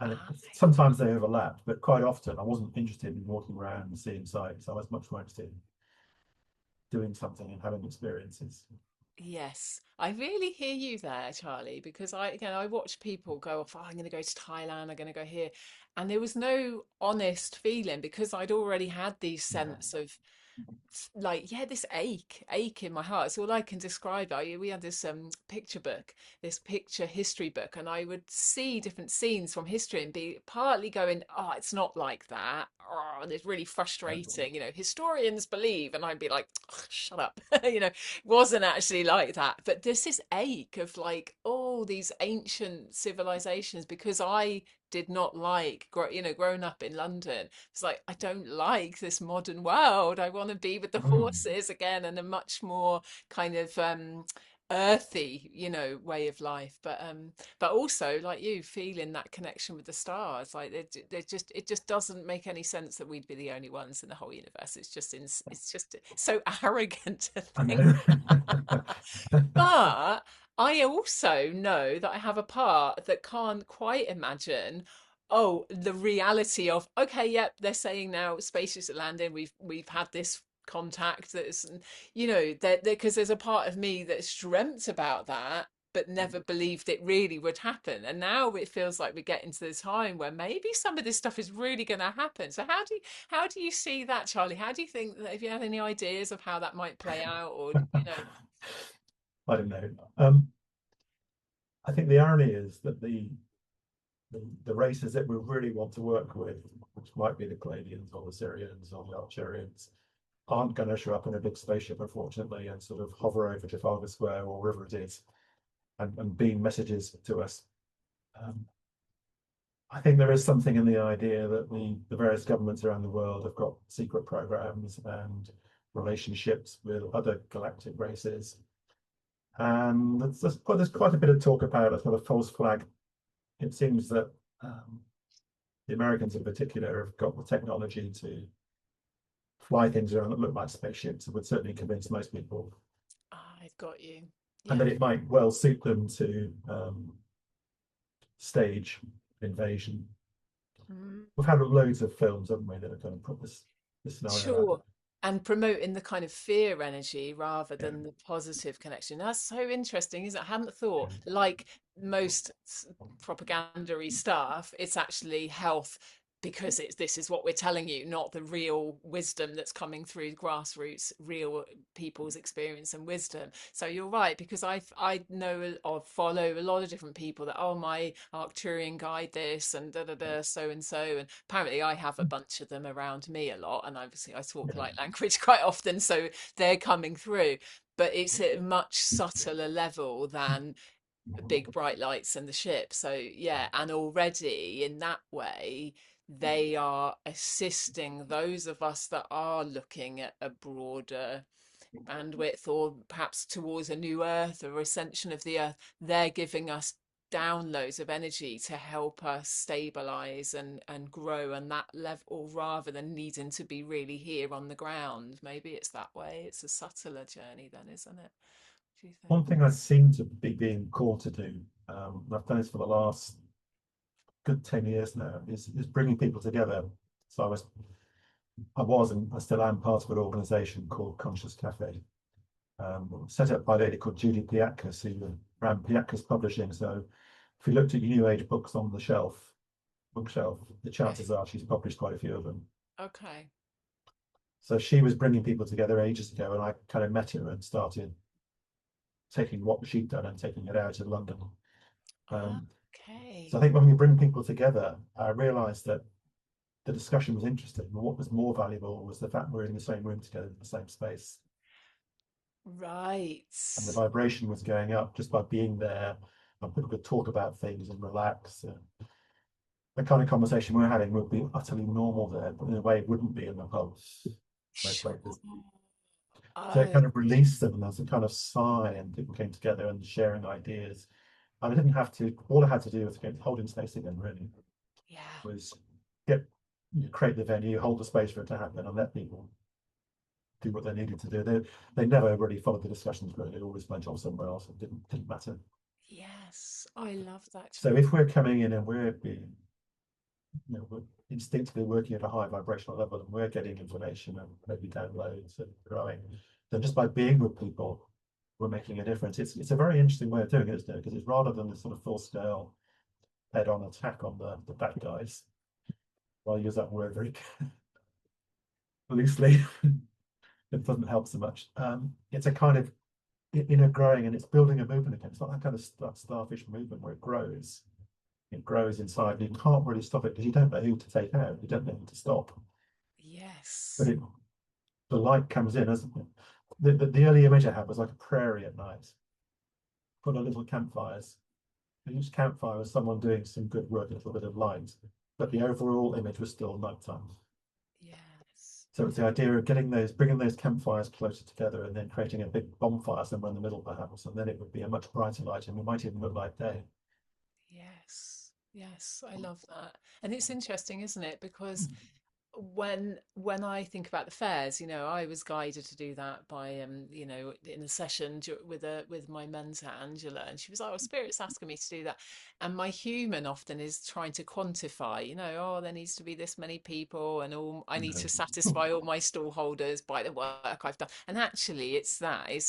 Ah, sometimes they overlapped, but quite often I wasn't interested in walking around and seeing sights. I was much more interested in doing something and having experiences. Yes, I really hear you there, Charlie, because I watch people go off, oh, I'm going to go to Thailand, I'm going to go here. And there was no honest feeling because I'd already had these Yeah. sense of like, yeah, this ache in my heart. It's all I can describe. We had this picture book, this picture history book, and I would see different scenes from history and be partly going, oh, it's not like that. Oh, and it's really frustrating. Historians believe, and I'd be like, "Ugh, shut up. It wasn't actually like that. But there's this ache of like all these ancient civilizations because I did not like, growing up in London. It's like, I don't like this modern world. I want to be with the Mm. horses again and a much more kind of earthy, way of life. But also like you feeling that connection with the stars. Like it just doesn't make any sense that we'd be the only ones in the whole universe. It's just so arrogant to I think. know. But I also know that I have a part that can't quite imagine, oh, the reality of, okay, yep, they're saying now spaceships are landing. We've had this contact that's, that because there's a part of me that's dreamt about that, but never believed it really would happen. And now it feels like we're getting to the time where maybe some of this stuff is really going to happen. So how do you see that, Charlie? How do you think that, if you have any ideas of how that might play out, or I don't know. I think the irony is that the races that we really want to work with, which might be the Canadians or the Syrians or the Algerians, aren't going to show up in a big spaceship, unfortunately, and sort of hover over Trafalgar Square or wherever it is and beam messages to us. Um, I think there is something in the idea that the various governments around the world have got secret programs and relationships with other galactic races. And there's quite a bit of talk about a sort of false flag. It seems that the Americans in particular have got the technology to fly things around that look like spaceships. It would certainly convince most people. I've got you. And Yeah. that it might well suit them to stage invasion. Mm. We've had loads of films, haven't we, that have kind of put this scenario out. Sure. And promoting the kind of fear energy rather Yeah. than the positive connection. That's so interesting, isn't it? I hadn't thought, like most propagandary stuff, it's actually health because this is what we're telling you, not the real wisdom that's coming through grassroots, real people's experience and wisdom. So you're right, because I know or follow a lot of different people that, oh, my Arcturian guide this and da da da so and so, and apparently I have a bunch of them around me a lot, and obviously I talk Yeah. light language quite often, so they're coming through. But it's at a much subtler level than big bright lights and the ship. So yeah, and already in that way they are assisting those of us that are looking at a broader bandwidth, or perhaps towards a new earth or ascension of the earth. They're giving us downloads of energy to help us stabilize and grow on that level, rather than needing to be really here on the ground. Maybe it's that way. It's a subtler journey then, isn't it? Do you think? One thing I seem to be being called to do, I've done this for the last good 10 years now, is bringing people together. So I was and I still am part of an organization called Conscious Cafe, set up by a lady called Judy Piatkas, who ran Piatkas Publishing. So if you looked at your New Age books on the bookshelf, the Yes. chances are she's published quite a few of them. Okay. So she was bringing people together ages ago, and I kind of met her and started taking what she'd done and taking it out to London. Um, so Okay. I think when we bring people together, I realised that the discussion was interesting, but what was more valuable was the fact we're in the same room together in the same space, Right. and the vibration was going up just by being there, and people could talk about things and relax. The kind of conversation we're having would be utterly normal there, but in a way it wouldn't be in the pubs, most Sure. places. So it Oh, kind of released them, and there's a kind of sigh, and people came together and sharing ideas. And I didn't have to, all I had to do was get holding space again, really, yeah. was get create the venue, hold the space for it to happen, and let people do what they needed to do. They never really followed the discussions, really. They always went off somewhere else. It didn't matter. Yes. I love that, So Charlie. if we're coming in and we're being, we're instinctively working at a high vibrational level and we're getting information and maybe downloads and growing, then just by being with people, we're making a difference. It's a very interesting way of doing it, isn't it? Because it's rather than this sort of full scale head on attack on the bad guys. I'll use that word very loosely. It doesn't help so much. It's a kind of inner growing, and it's building a movement again. It's not that kind of that starfish movement where it grows. It grows inside, and you can't really stop it because you don't know who to take out. You don't know who to stop. But Yes. it the light comes in as the early image I had was like a prairie at night, full of little campfires. And each campfire was someone doing some good work, a little bit of light, but the overall image was still nighttime. Yes. So it's the idea of getting those, bringing those campfires closer together, and then creating a big bonfire somewhere in the middle, perhaps, and then it would be a much brighter light, and it might even look like day. Yes. Yes. I love that. And it's interesting, isn't it? Because when I think about the fairs, I was guided to do that by in a session with my mentor Angela, and she was like, "Oh, Spirit's asking me to do that," and my human often is trying to quantify, oh, there needs to be this many people, and all I need to satisfy all my stall holders by the work I've done, and actually, it's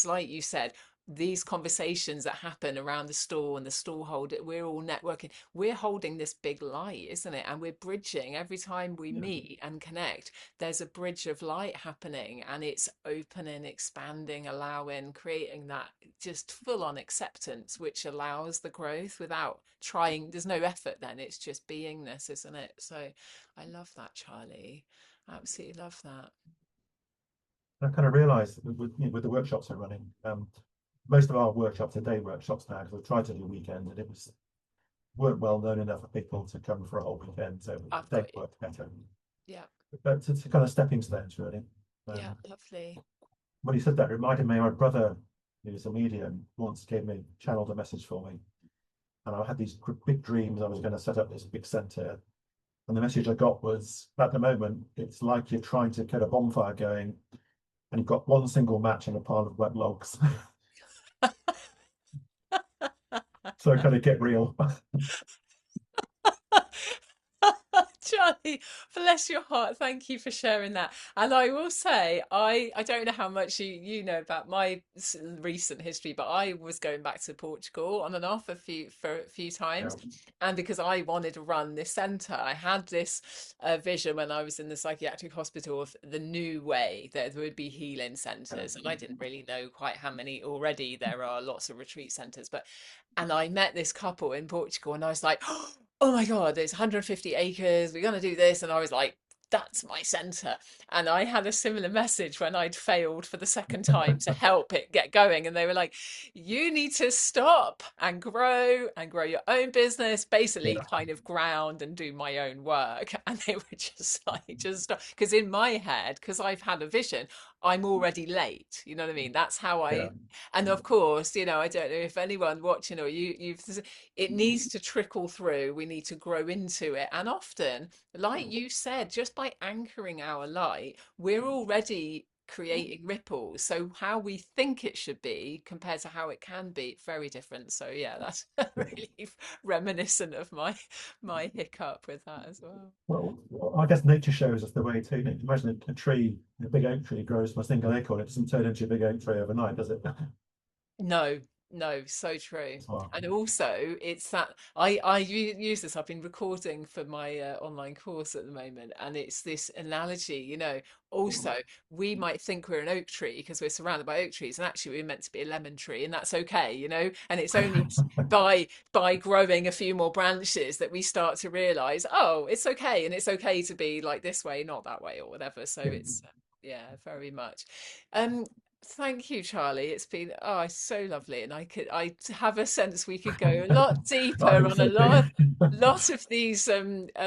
like you said. These conversations that happen around the stall and the stall holder, we're all networking, we're holding this big light, isn't it? And we're bridging every time we Yeah, meet and connect. There's a bridge of light happening, and it's opening, expanding, allowing, creating that just full on acceptance, which allows the growth without trying. There's no effort then, it's just beingness, isn't it? So I love that, Charlie. Absolutely love that. I kind of realised with the workshops we're running, most of our workshops are day workshops now because we tried to do weekend, and it was weren't well known enough for people to come for a whole weekend, so I've day got you. worked better. Yeah. But it's kind of stepping stones, really. Yeah. Um, Lovely. when you said that, it reminded me, my brother, who's a medium, once channeled a message for me. And I had these big dreams. I was going to set up this big center. And the message I got was, at the moment, it's like you're trying to get a bonfire going, and you've got one single match and a pile of wet logs. So kind of get real. Charlie, bless your heart. Thank you for sharing that. And I will say, I don't know how much you know about my recent history, but I was going back to Portugal on and off for a few Yeah, times, and because I wanted to run this centre, I had this vision when I was in the psychiatric hospital of the new way that there would be healing centres, and I didn't really know quite how many already there are. Lots of retreat centres, but and I met this couple in Portugal, and I was like, oh my God, it's 150 acres. We're going to do this. And I was like, that's my centre. And I had a similar message when I'd failed for the second time to help it get going. And they were like, you need to stop and grow your own business, basically yeah, kind of ground and do my own work. And they were just like, just stop. Because in my head, because I've had a vision, I'm already late. You know what I mean? That's how yeah, and of course, I don't know if anyone watching or it needs to trickle through. We need to grow into it. And often, like you said, just by anchoring our light, we're already creating ripples. So how we think it should be compared to how it can be, very different. So yeah, that's yeah. really reminiscent of my hiccup with that as well. Well, I guess nature shows us the way too. Imagine a tree, a big oak tree grows from a single acorn. It doesn't turn into a big oak tree overnight, does it? No, no, so true. As well. And also, it's that use this. I've been recording for my online course at the moment, and it's this analogy. Also, we might think we're an oak tree because we're surrounded by oak trees, and actually we're meant to be a lemon tree, and that's okay. And it's only by growing a few more branches that we start to realize, oh, it's okay, and it's okay to be like this way, not that way, or whatever. So Yeah. it's yeah, very much. Um, Thank you, Charlie. It's been so lovely, and I have a sense we could go a lot I deeper think on a so too.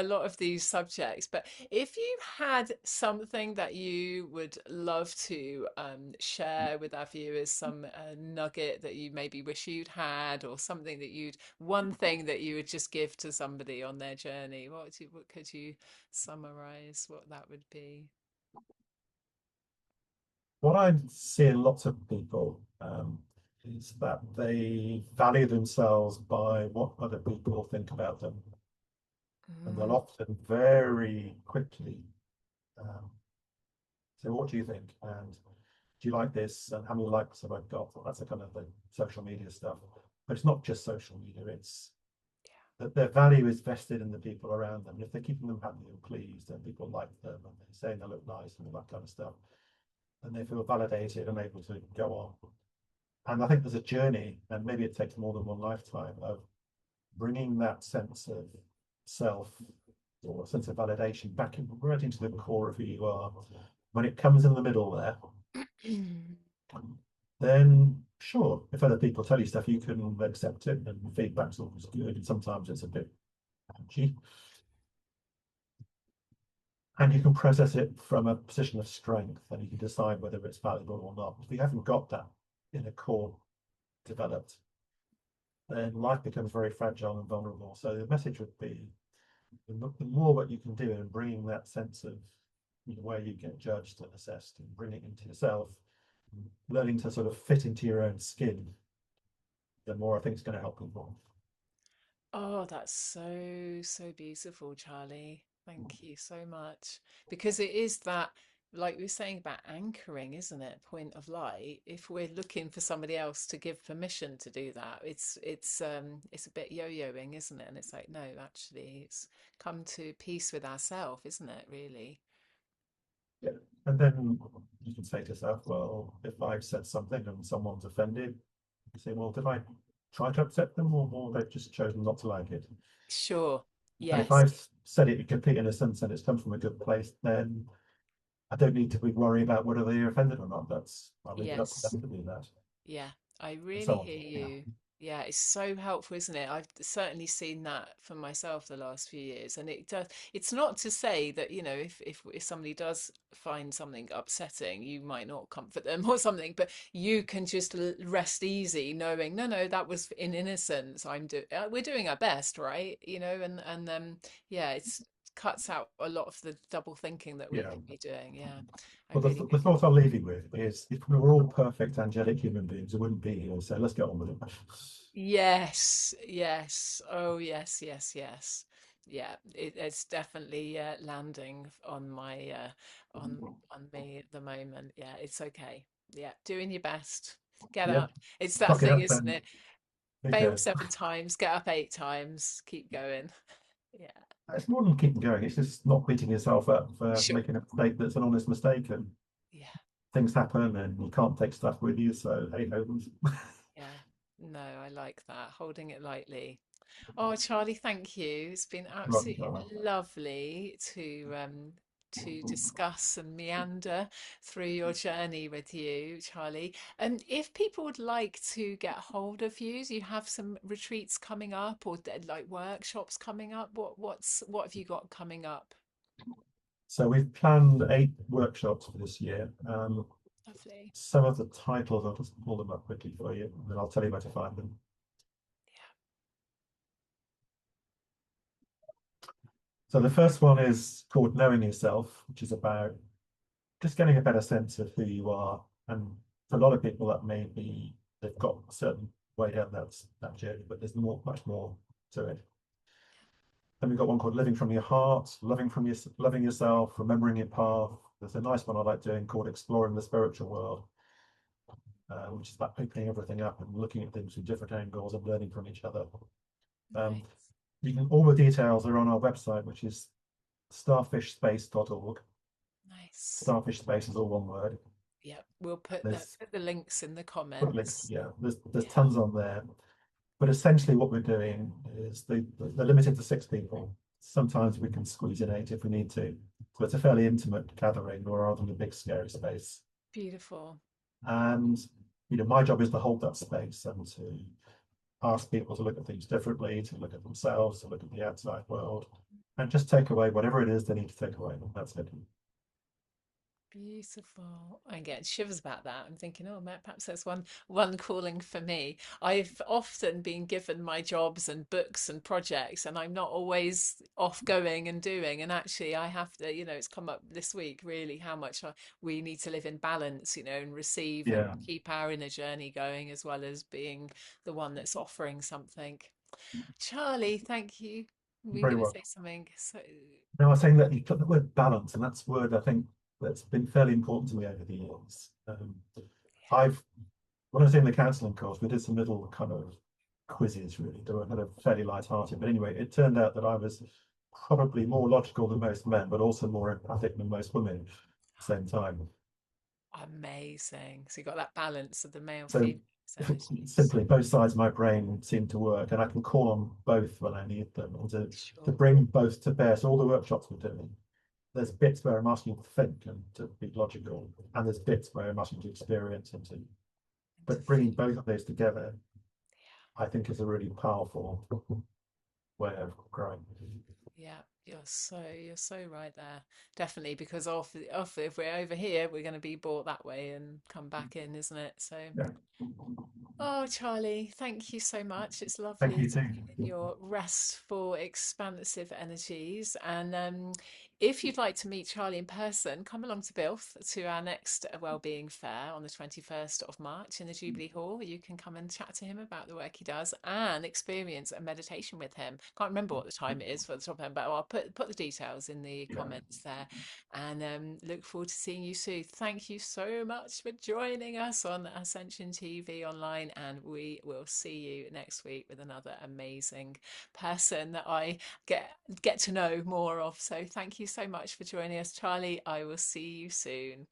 lot of these subjects. But if you had something that you would love to share with our viewers, some nugget that you maybe wish you'd had, or something that you'd one thing that you would just give to somebody on their journey, what could you summarize what that would be? What I see in lots of people is that they value themselves by what other people think about them. And they'll Mm, often very quickly um, say, what do you think? And do you like this? And how many likes have I got? That's a kind of the social media stuff. But it's not just social media, it's that their value is vested in the people around them. And if they're keeping them happy and pleased, and people like them, and they're saying they look nice and all that kind of stuff, and they feel validated and able to go on. And I think there's a journey, and maybe it takes more than one lifetime of bringing that sense of self or a sense of validation back in, right into the core of who you are. When it comes in the middle there, then sure, if other people tell you stuff, you can accept it, and feedback's always good. And sometimes it's a bit patchy, and you can process it from a position of strength, and you can decide whether it's valuable or not. If you haven't got that in a core developed, then life becomes very fragile and vulnerable. So the message would be the more what you can do in bringing that sense of where you get judged and assessed and bring it into yourself, learning to sort of fit into your own skin, the more I think it's going to help people. Oh, that's so, so beautiful, Charlie. Thank you so much. Because it is that, like we were saying about anchoring, isn't it? Point of light. If we're looking for somebody else to give permission to do that, it's a bit yo-yoing, isn't it? And it's like, no, actually, it's come to peace with ourselves, isn't it, really? Yeah. And then you can say to yourself, well, if I've said something and someone's offended, you say, well, did I try to upset them, or they've just chosen not to like it? Sure. And if Yes. I've said it in complete innocence and it's come from a good place, then I don't need to be worried about whether they're offended or not. I'll leave it up to Yes. them to do that, Yeah, I and really so on. hear Yeah. you. Yeah, it's so helpful, isn't it? I've certainly seen that for myself the last few years. And it does, it's not to say that, if somebody does find something upsetting, you might not comfort them or something, but you can just rest easy knowing, no, no, that was in innocence. We're doing our best, right? Yeah, it's cuts out a lot of the double thinking that we Yeah. could be doing. Yeah, I Well, really the thought I'll leave you with is if we were all perfect, angelic human beings, it wouldn't be here. So let's get on with it. Yes, yes. Oh, yes, yes, yes. Yeah, it's definitely landing on my on me at the moment. Yeah, it's okay. Yeah, doing your best. Get Yeah. up. It's that Cock it thing, up isn't then. it? Who Fail cares? 7 times, get up 8 times, keep going. Yeah, It's more than keeping going. It's just not beating yourself up for sure. making a mistake that's an honest mistake. And Yeah, things happen and you can't take stuff with you. So, hey ho. yeah. No, I like that. Holding it lightly. Oh, Charlie, thank you. It's been Right, absolutely lovely to discuss and meander through your journey with you, Charlie. And if people would like to get hold of you, do you have some retreats coming up or like workshops coming up? What have you got coming up? So we've planned 8 workshops for this year. Lovely. Some of the titles, I'll just pull them up quickly for you, and then I'll tell you where to find them. So the first one is called Knowing Yourself, which is about just getting a better sense of who you are. And for a lot of people, that may be they've got a certain way down that journey, but there's much more to it. Then we've got one called Living from Your Heart, loving yourself, remembering your path. There's a nice one I like doing called Exploring the Spiritual World, which is about opening everything up and looking at things from different angles and learning from each other. Um, Nice. all the details are on our website, which is starfishspace.org. Nice. Starfish Space is all one word. Yeah, we'll There's put the links in the put links, comments. yeah. There's Yeah. tons on there. But essentially, what we're doing is they're limited to 6 people. Sometimes we can squeeze in 8 if we need to. So it's a fairly intimate gathering rather than a big scary space. Beautiful. And my job is to hold that space and to ask people to look at things differently, to look at themselves, to look at the outside world, and just take away whatever it is they need to take away. That's it. Beautiful. I get shivers about that. I'm thinking, oh, perhaps there's one calling for me. I've often been given my jobs and books and projects, and I'm not always off going and doing. And actually, I have to, it's come up this week really how much we need to live in balance, and receive and Yeah, keep our inner journey going as well as being the one that's offering something. Charlie, thank you. We're very going to well. say something. So, Now, I was saying that you put the word balance, and that's word I think that's been fairly important to me over the years. I've when I was doing the counselling course, we did some little kind of quizzes really. They were kind of fairly light-hearted, but anyway, it turned out that I was probably more logical than most men, but also more empathic than most women at the same time. Amazing. So you got that balance of the male So female energies. simply, both sides of my brain seem to work, and I can call on both when I need them, and to Sure. bring both to bear. So all the workshops we're doing, there's bits where I'm asking you to think and to be logical, and there's bits where I'm asking you to experience and to. And to But feel. bringing both of those together, I think, is a really powerful way of growing. Yeah, you're so right there. Definitely, because off if we're over here, we're going to be brought that way and come back in, isn't it? So, Yeah, oh, Charlie, thank you so much. It's thank lovely you to too. feel your restful, expansive energies. And if you'd like to meet Charlie in person, come along to Bilth to our next Wellbeing Fair on the 21st of March in the Jubilee Hall. You can come and chat to him about the work he does and experience a meditation with him. Can't remember what the time it is for the top end, but I'll put the details in the Yeah, comments there. And look forward to seeing you soon. Thank you so much for joining us on Ascension TV online, and we will see you next week with another amazing person that I get to know more of. So thank you so much for joining us, Charlie. I will see you soon.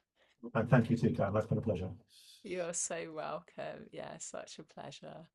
and thank you too, Karen. That's been a pleasure. You're so welcome. Yeah, such a pleasure.